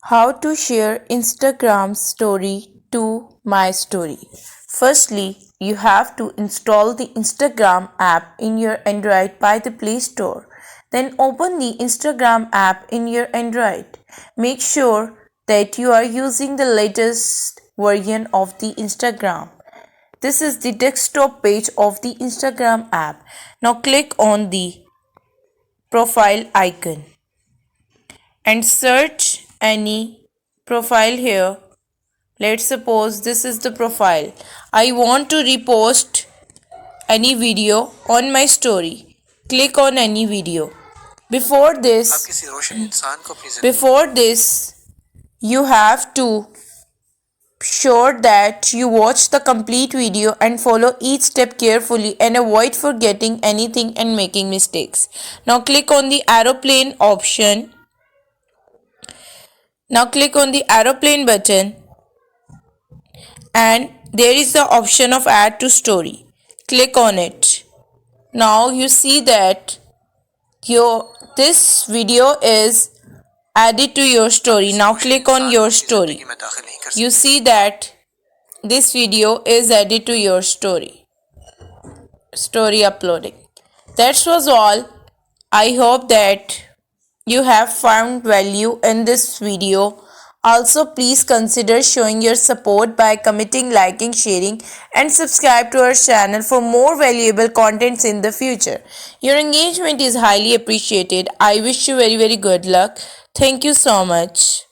How to share Instagram story to My Story. Firstly, you have to install the Instagram app in your Android by the Play Store. Then open the Instagram app in your Android. Make sure that you are using the latest version of the Instagram. This is the desktop page of the Instagram app. Now click on the profile icon and search any profile here. Let's suppose this is the profile. I want to repost any video on my story. Click on any video. Before this, you have to sure that you watch the complete video and follow each step carefully and avoid forgetting anything and making mistakes. Now click on the aeroplane option. Now click on the aeroplane button and there is the option of add to story. Click on it. Now you see that this video is added to your story. Now click on your story. You see that this video is added to your story uploading. That was all. I hope that you have found value in this video. Also, please consider showing your support by commenting, liking, sharing, and subscribe to our channel for more valuable contents in the future. Your engagement is highly appreciated. I wish you very good luck. Thank you so much.